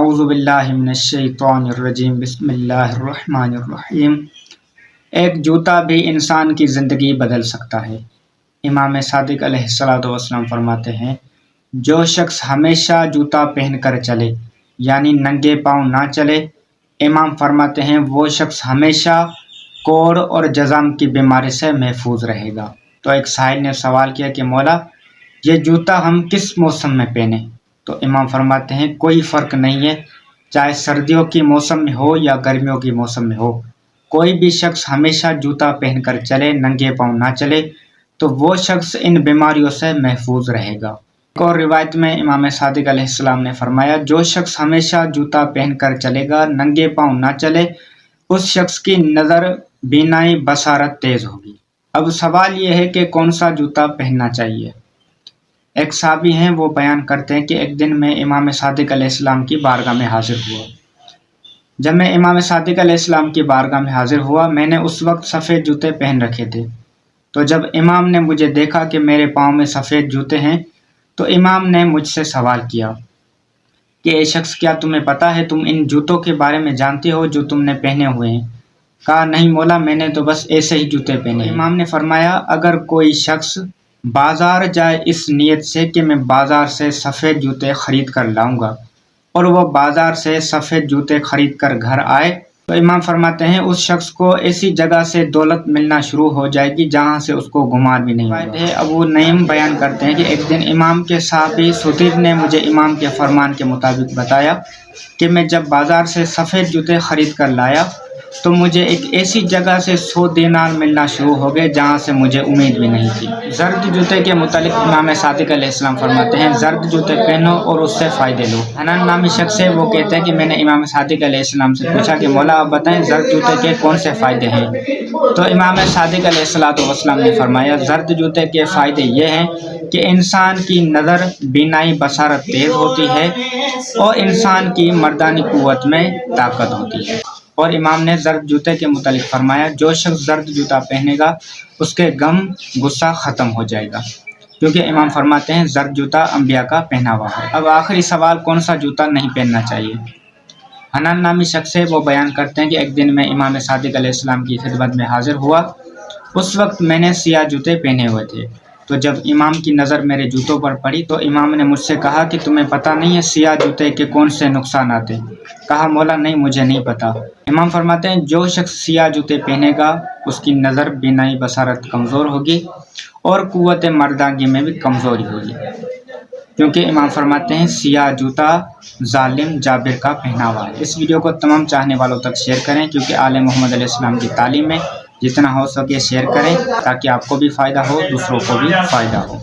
اعوذ باللہ من الشیطان الرجیم بسم اللہ الرحمن الرحیم۔ ایک جوتا بھی انسان کی زندگی بدل سکتا ہے۔ امام صادق علیہ السلام فرماتے ہیں، جو شخص ہمیشہ جوتا پہن کر چلے یعنی ننگے پاؤں نہ چلے، امام فرماتے ہیں وہ شخص ہمیشہ کوڑ اور جزام کی بیماری سے محفوظ رہے گا۔ تو ایک سائل نے سوال کیا کہ مولا، یہ جوتا ہم کس موسم میں پہنیں؟ تو امام فرماتے ہیں کوئی فرق نہیں ہے، چاہے سردیوں کی موسم میں ہو یا گرمیوں کی موسم میں ہو، کوئی بھی شخص ہمیشہ جوتا پہن کر چلے، ننگے پاؤں نہ چلے، تو وہ شخص ان بیماریوں سے محفوظ رہے گا۔ ایک اور روایت میں امام صادق علیہ السلام نے فرمایا، جو شخص ہمیشہ جوتا پہن کر چلے گا، ننگے پاؤں نہ چلے، اس شخص کی نظر، بینائی، بصارت تیز ہوگی۔ اب سوال یہ ہے کہ کون سا جوتا پہننا چاہیے؟ ایک صحابی ہیں، وہ بیان کرتے ہیں کہ ایک دن میں امام صادق علیہ السلام کی بارگاہ میں حاضر ہوا۔ جب میں امام صادق علیہ السلام کی بارگاہ میں حاضر ہوا، میں نے اس وقت سفید جوتے پہن رکھے تھے۔ تو جب امام نے مجھے دیکھا کہ میرے پاؤں میں سفید جوتے ہیں، تو امام نے مجھ سے سوال کیا کہ اے شخص، کیا تمہیں پتا ہے، تم ان جوتوں کے بارے میں جانتے ہو جو تم نے پہنے ہوئے ہیں؟ کہا نہیں مولا، میں نے تو بس ایسے ہی جوتے پہنے ہیں۔ امام نے فرمایا، اگر کوئی شخص بازار جائے اس نیت سے کہ میں بازار سے سفید جوتے خرید کر لاؤں گا، اور وہ بازار سے سفید جوتے خرید کر گھر آئے، تو امام فرماتے ہیں اس شخص کو ایسی جگہ سے دولت ملنا شروع ہو جائے گی جہاں سے اس کو گمان بھی نہیں ہوگا۔ ابو نعیم بیان کرتے ہیں کہ ایک دن امام کے صحابی سطیب نے مجھے امام کے فرمان کے مطابق بتایا کہ میں جب بازار سے سفید جوتے خرید کر لایا تو مجھے ایک ایسی جگہ سے 100 دینار ملنا شروع ہو گئے جہاں سے مجھے امید بھی نہیں تھی۔ زرد جوتے کے متعلق امام صادق علیہ السلام فرماتے ہیں، زرد جوتے پہنو اور اس سے فائدے لو۔ حنان نامی شخص ہے، وہ کہتے ہیں کہ میں نے امام صادق علیہ السلام سے پوچھا کہ مولا آپ بتائیں زرد جوتے کے کون سے فائدے ہیں؟ تو امام صادق علیہ السلام نے فرمایا، زرد جوتے کے فائدے یہ ہیں کہ انسان کی نظر، بینائی، بصارت تیز ہوتی ہے اور انسان کی مردانی قوت میں طاقت ہوتی ہے۔ اور امام نے زرد جوتے کے متعلق فرمایا، جو شخص زرد جوتا پہنے گا اس کے غم، غصہ ختم ہو جائے گا، کیونکہ امام فرماتے ہیں زرد جوتا انبیاء کا پہناوا ہے۔ اب آخری سوال، کون سا جوتا نہیں پہننا چاہیے؟ حنان نامی شخص ہے، وہ بیان کرتے ہیں کہ ایک دن میں امام صادق علیہ السلام کی خدمت میں حاضر ہوا۔ اس وقت میں نے سیاہ جوتے پہنے ہوئے تھے، تو جب امام کی نظر میرے جوتوں پر پڑی تو امام نے مجھ سے کہا کہ تمہیں پتہ نہیں ہے سیاہ جوتے کے کون سے نقصانات ہیں؟ کہا مولا نہیں، مجھے نہیں پتا۔ امام فرماتے ہیں جو شخص سیاہ جوتے پہنے گا اس کی نظر، بینائی، بصارت کمزور ہوگی اور قوت مردانگی میں بھی کمزوری ہوگی، کیونکہ امام فرماتے ہیں سیاہ جوتا ظالم جابر کا پہناوا ہے۔ اس ویڈیو کو تمام چاہنے والوں تک شیئر کریں، کیونکہ آل محمد علیہ السلام کی تعلیم ہے، جتنا ہو سکے شیئر کریں تاکہ آپ کو بھی فائدہ ہو، دوسروں کو بھی فائدہ ہو۔